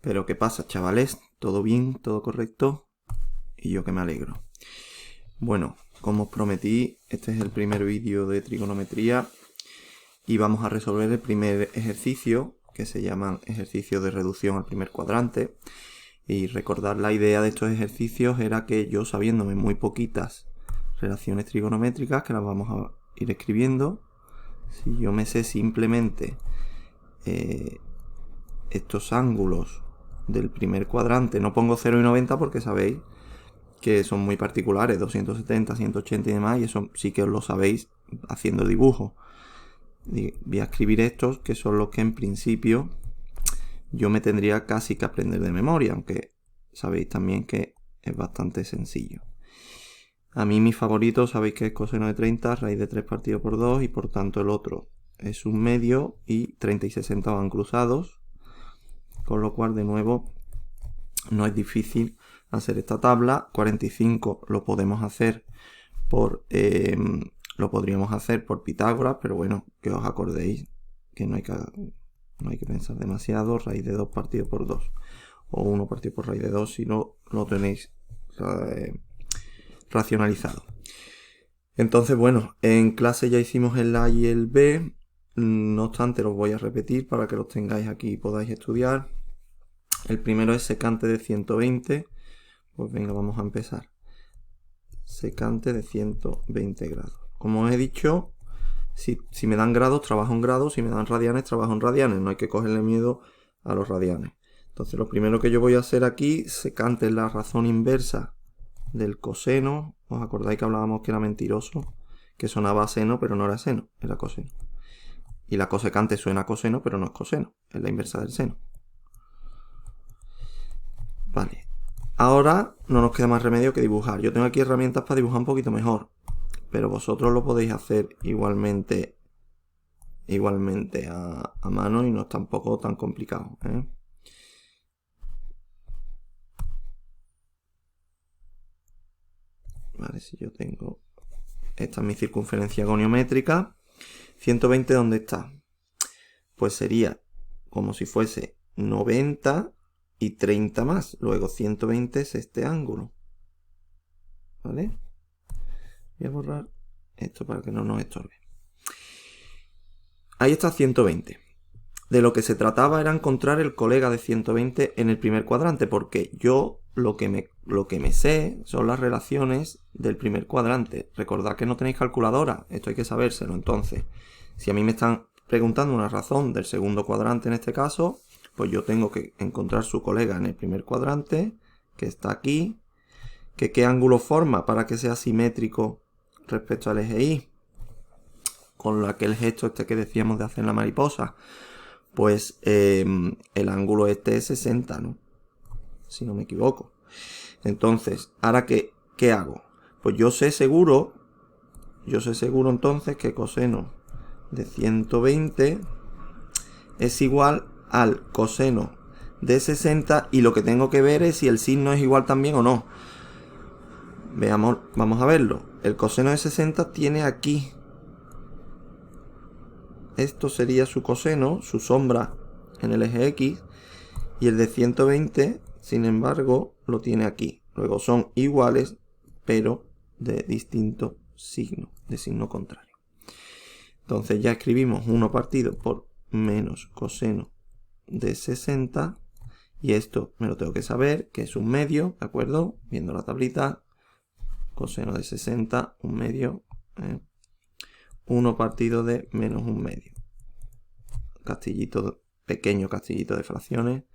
Pero ¿qué pasa, chavales? ¿Todo bien? ¿Todo correcto? Y yo que me alegro. Bueno, como os prometí, este es el primer vídeo de trigonometría y vamos a resolver el primer ejercicio, que se llaman ejercicios de reducción al primer cuadrante. Y recordar la idea de estos ejercicios era que yo, sabiéndome muy poquitas relaciones trigonométricas, que las vamos a ir escribiendo, si yo me sé simplemente estos ángulos del primer cuadrante, no pongo 0 y 90 porque sabéis que son muy particulares, 270, 180 y demás, y eso sí que os lo sabéis haciendo dibujo. Voy a escribir estos, que son los que en principio yo me tendría casi que aprender de memoria, aunque sabéis también que es bastante sencillo. A mí mi favorito, sabéis que es coseno de 30, raíz de 3 partido por 2, y por tanto el otro es un medio, y 30 y 60 van cruzados, con lo cual de nuevo no es difícil hacer esta tabla. 45 lo podemos hacer lo podríamos hacer por Pitágoras, pero bueno, que os acordéis que no hay que pensar demasiado. Raíz de 2 partido por 2 o 1 partido por raíz de 2 si no lo tenéis racionalizado. Entonces, bueno, en clase ya hicimos el A y el B, no obstante los voy a repetir para que los tengáis aquí y podáis estudiar. El primero es secante de 120, pues venga, vamos a empezar. Secante de 120 grados. Como os he dicho, si me dan grados, trabajo en grados, si me dan radianes, trabajo en radianes, no hay que cogerle miedo a los radianes. Entonces lo primero que yo voy a hacer aquí, secante es la razón inversa del coseno. ¿Os acordáis que hablábamos que era mentiroso? Que sonaba a seno, pero no era seno, era coseno. Y la cosecante suena a coseno, pero no es coseno, es la inversa del seno. Vale, ahora no nos queda más remedio que dibujar. Yo tengo aquí herramientas para dibujar un poquito mejor, pero vosotros lo podéis hacer igualmente a mano y no es tampoco tan complicado, ¿eh? Vale, si yo tengo... Esta es mi circunferencia goniométrica. 120, ¿dónde está? Pues sería como si fuese 90 y 30 más. Luego 120 es este ángulo. ¿Vale? Voy a borrar esto para que no nos estorbe. Ahí está 120. De lo que se trataba era encontrar el colega de 120 en el primer cuadrante, porque yo lo que me sé son las relaciones del primer cuadrante. Recordad que no tenéis calculadora, esto hay que sabérselo. Entonces, si a mí me están preguntando una razón del segundo cuadrante en este caso, pues yo tengo que encontrar su colega en el primer cuadrante, que está aquí, que qué ángulo forma para que sea simétrico respecto al eje Y, con aquel gesto este que decíamos de hacer la mariposa. Pues el ángulo este es 60, ¿no? Si no me equivoco. Entonces, ¿ahora qué hago? Pues yo sé seguro entonces que coseno de 120 es igual al coseno de 60, y lo que tengo que ver es si el signo es igual también o no. Veamos, vamos a verlo. El coseno de 60 tiene aquí. Esto sería su coseno, su sombra en el eje X, y el de 120, sin embargo, lo tiene aquí. Luego son iguales, pero de distinto signo, de signo contrario. Entonces ya escribimos 1 partido por menos coseno de 60, y esto me lo tengo que saber, que es un medio, ¿de acuerdo? Viendo la tablita, coseno de 60, un medio, 1 partido de menos un medio. Castillito, pequeño castillito de fracciones,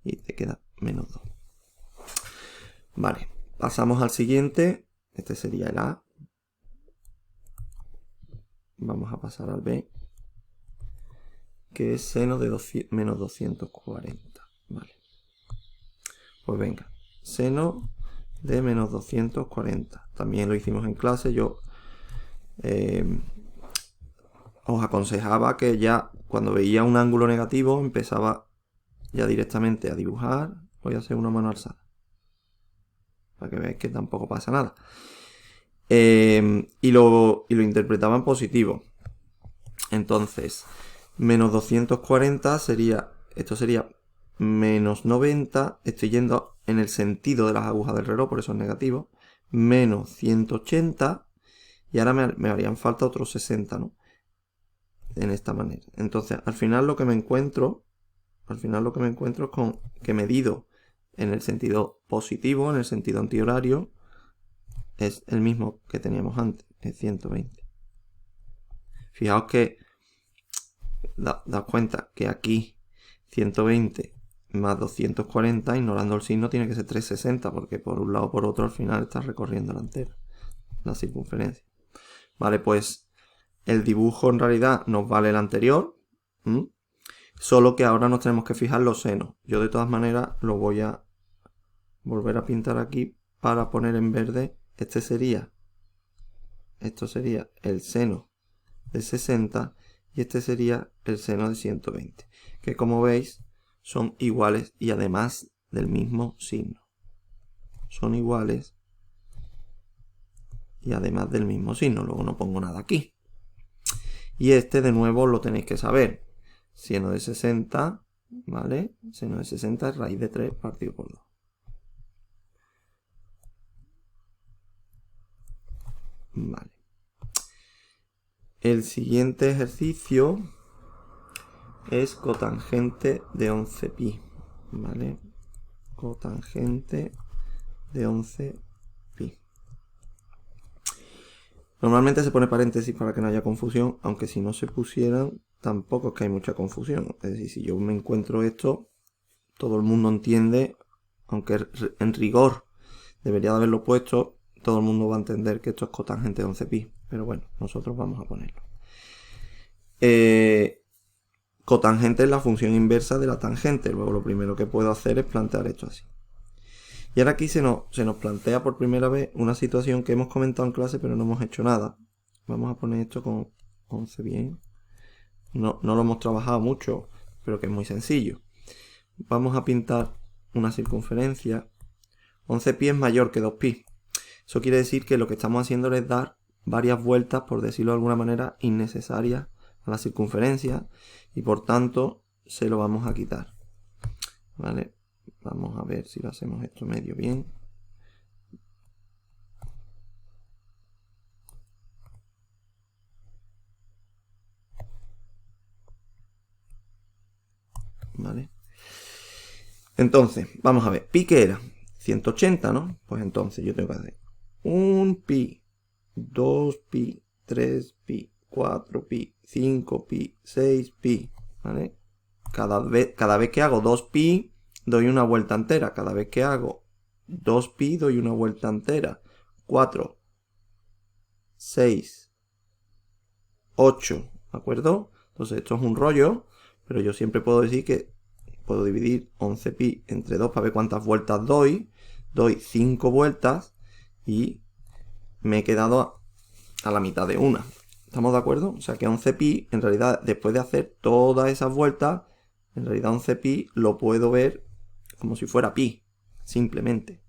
y te queda menos 2. Vale, pasamos al siguiente. Este sería el A. Vamos a pasar al B, que es seno de menos 240. Vale. Pues venga, seno de menos 240. También lo hicimos en clase. Yo os aconsejaba que ya cuando veía un ángulo negativo empezaba ya directamente a dibujar. Voy a hacer una mano alzada para que veáis que tampoco pasa nada. Y lo interpretaba en positivo. Entonces, menos 240 sería, esto sería menos 90, estoy yendo en el sentido de las agujas del reloj, por eso es negativo, menos 180, y ahora me harían falta otros 60, ¿no? En esta manera. Entonces, al final lo que me encuentro es con que medido en el sentido positivo, en el sentido antihorario, es el mismo que teníamos antes, es 120. Fijaos que, daos cuenta que aquí 120 más 240, ignorando el signo, tiene que ser 360, porque por un lado o por otro al final está recorriendo la entera, la circunferencia. Vale, pues el dibujo en realidad nos vale el anterior, solo que ahora nos tenemos que fijar los senos. Yo de todas maneras lo voy a volver a pintar aquí para poner en verde. Esto sería el seno de 60 y este sería el seno de 120, que como veis son iguales y además del mismo signo. Son iguales y además del mismo signo. Luego no pongo nada aquí. Y este de nuevo lo tenéis que saber. Seno de 60, ¿vale? Seno de 60 es raíz de 3 partido por 2. Vale. El siguiente ejercicio es cotangente de 11pi, ¿vale? Cotangente de 11pi. Normalmente se pone paréntesis para que no haya confusión, aunque si no se pusieran tampoco es que hay mucha confusión. Es decir, si yo me encuentro esto, todo el mundo entiende, aunque en rigor debería de haberlo puesto, todo el mundo va a entender que esto es cotangente de 11pi. Pero bueno, nosotros vamos a ponerlo. Cotangente es la función inversa de la tangente. Luego lo primero que puedo hacer es plantear esto así. Y ahora aquí se nos plantea por primera vez una situación que hemos comentado en clase pero no hemos hecho nada. Vamos a poner esto con 11 bien. No lo hemos trabajado mucho, pero que es muy sencillo. Vamos a pintar una circunferencia. 11pi es mayor que 2pi. Eso quiere decir que lo que estamos haciendo es dar varias vueltas, por decirlo de alguna manera, innecesarias a la circunferencia y por tanto se lo vamos a quitar. ¿Vale? Vamos a ver si lo hacemos esto medio bien. ¿Vale? Entonces, vamos a ver. Pi, ¿qué era? 180, ¿no? Pues entonces yo tengo que hacer 1pi, 2pi, 3pi, 4pi, 5pi, 6pi, ¿vale? Cada vez que hago 2pi, doy una vuelta entera. Cada vez que hago 2pi, doy una vuelta entera. 4, 6, 8, ¿de acuerdo? Entonces esto es un rollo, pero yo siempre puedo decir que puedo dividir 11pi entre 2 para ver cuántas vueltas doy. Doy 5 vueltas y me he quedado a la mitad de una. ¿Estamos de acuerdo? O sea que 11pi, en realidad, después de hacer todas esas vueltas, en realidad 11pi lo puedo ver como si fuera pi, simplemente.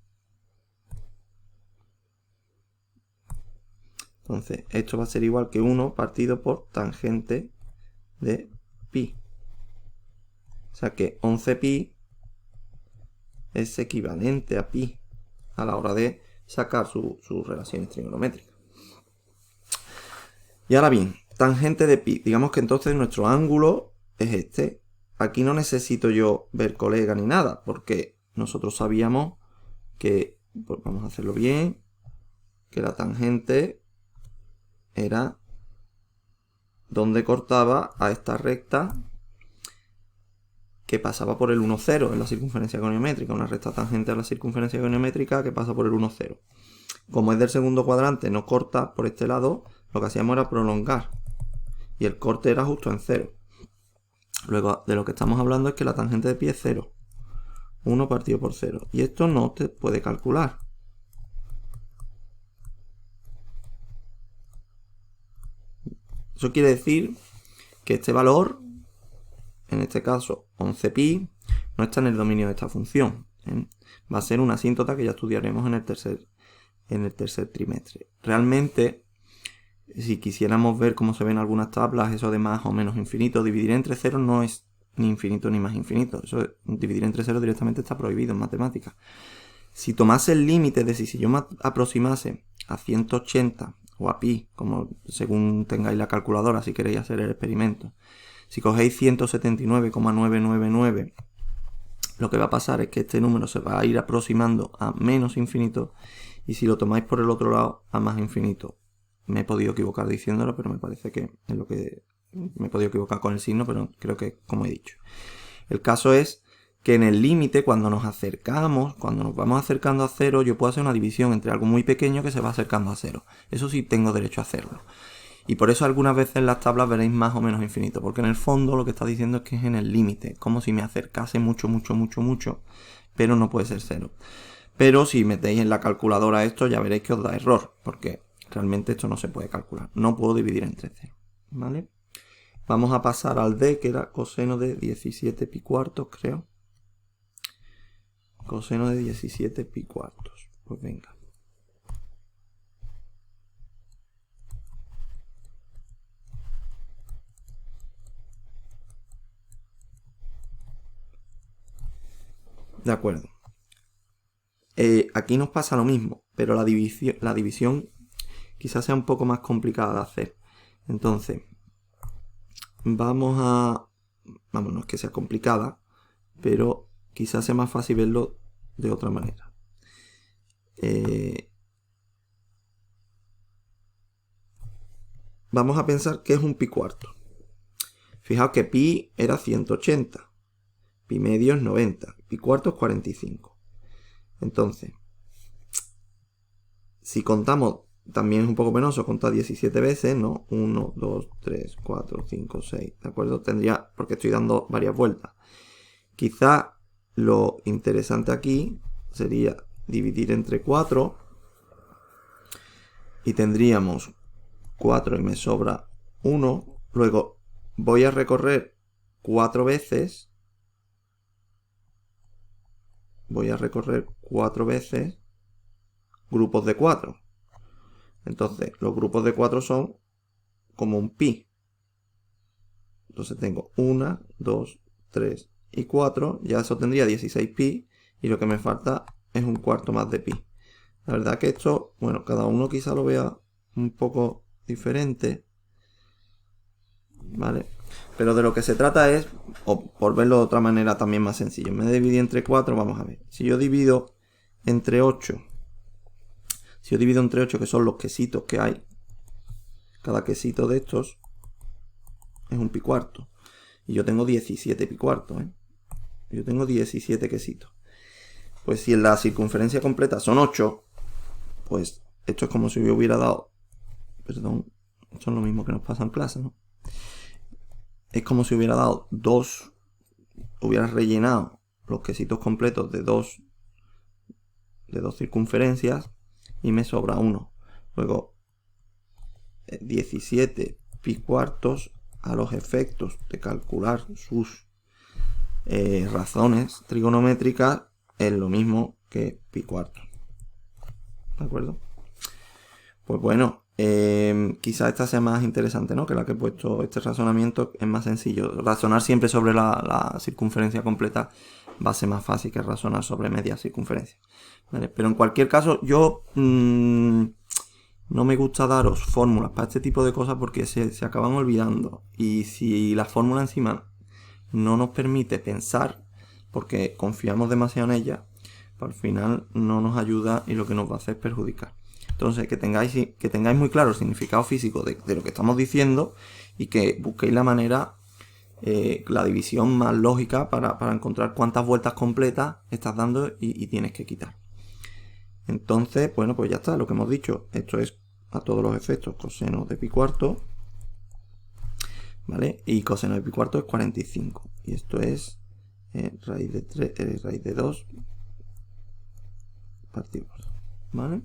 Entonces, esto va a ser igual que 1 partido por tangente de pi. O sea que 11pi es equivalente a pi a la hora de sacar sus relaciones trigonométricas. Y ahora bien, tangente de pi. Digamos que entonces nuestro ángulo es este. Aquí no necesito yo ver colega ni nada, porque nosotros sabíamos que, pues vamos a hacerlo bien, que la tangente era donde cortaba a esta recta que pasaba por el 1, 0 en la circunferencia goniométrica, una recta tangente a la circunferencia goniométrica que pasa por el 1, 0. Como es del segundo cuadrante, no corta por este lado, lo que hacíamos era prolongar, y el corte era justo en 0. Luego, de lo que estamos hablando es que la tangente de pi es 0. 1 partido por 0. Y esto no te puede calcular. Eso quiere decir que este valor, en este caso 11pi, no está en el dominio de esta función. Va a ser una asíntota que ya estudiaremos en el tercer trimestre. Realmente, si quisiéramos ver cómo se ven algunas tablas, eso de más o menos infinito, dividir entre ceros no es ni infinito ni más infinito. Eso dividir entre 0 directamente está prohibido en matemáticas. Si tomase el límite, es decir, si yo me aproximase a 180 o a pi, como según tengáis la calculadora si queréis hacer el experimento, si cogéis 179,999, lo que va a pasar es que este número se va a ir aproximando a menos infinito, y si lo tomáis por el otro lado, a más infinito. Me he podido equivocar diciéndolo, pero me parece que es lo que... Me he podido equivocar con el signo, pero creo que como he dicho. El caso es que en el límite, cuando nos acercamos, cuando nos vamos acercando a 0, yo puedo hacer una división entre algo muy pequeño que se va acercando a 0. Eso sí tengo derecho a hacerlo. Y por eso algunas veces en las tablas veréis más o menos infinito, porque en el fondo lo que está diciendo es que es en el límite, como si me acercase mucho, pero no puede ser 0. Pero si metéis en la calculadora esto, ya veréis que os da error, porque realmente esto no se puede calcular. No puedo dividir entre 0, ¿vale? Vamos a pasar al D, que era coseno de 17 pi cuartos, creo. Coseno de 17 pi cuartos. Pues venga. De acuerdo. Aquí nos pasa lo mismo, pero la división quizás sea un poco más complicada de hacer. Entonces, vamos, no es que sea complicada, pero quizás sea más fácil verlo de otra manera. Vamos a pensar que es un pi cuarto. Fijaos que pi era 180, pi medio es 90, pi cuarto es 45. Entonces, si contamos, también es un poco penoso contar 17 veces, ¿no? 1, 2, 3, 4, 5, 6, ¿de acuerdo? Tendría, porque estoy dando varias vueltas. Quizá lo interesante aquí sería dividir entre 4 y tendríamos 4 y me sobra 1. Luego voy a recorrer 4 veces. Grupos de 4. Entonces, los grupos de 4 son como un pi. Entonces tengo 1, 2, 3 y 4. Ya eso tendría 16 pi. Y lo que me falta es un cuarto más de pi. La verdad que esto, bueno, cada uno quizá lo vea un poco diferente, ¿vale? Pero de lo que se trata es, o por verlo de otra manera también más sencillo, me dividí entre 4, vamos a ver. Si yo divido entre 8, que son los quesitos que hay, cada quesito de estos es un pi cuarto. Y yo tengo 17 pi cuartos, ¿eh? Yo tengo 17 quesitos. Pues si en la circunferencia completa son 8, pues esto es como si yo hubiera dado... Perdón, esto es lo mismo que nos pasa en clase, ¿no? Es como si hubiera dado hubiera rellenado los quesitos completos de dos circunferencias y me sobra 1. Luego, 17 pi cuartos a los efectos de calcular sus razones trigonométricas es lo mismo que pi cuartos. ¿De acuerdo? Pues bueno, quizá esta sea más interesante, ¿no? Que la que he puesto. Este razonamiento es más sencillo. Razonar siempre sobre la circunferencia completa va a ser más fácil que razonar sobre media circunferencia, ¿vale? Pero en cualquier caso, yo no me gusta daros fórmulas para este tipo de cosas porque se acaban olvidando. Y si la fórmula encima no nos permite pensar, porque confiamos demasiado en ella, al final no nos ayuda y lo que nos va a hacer es perjudicar. Entonces, que tengáis muy claro el significado físico de lo que estamos diciendo y que busquéis la manera, la división más lógica para encontrar cuántas vueltas completas estás dando y tienes que quitar. Entonces, bueno, pues ya está, lo que hemos dicho. Esto es a todos los efectos coseno de pi cuarto, ¿vale? Y coseno de pi cuarto es 45. Y esto es raíz de 2 partido, ¿vale?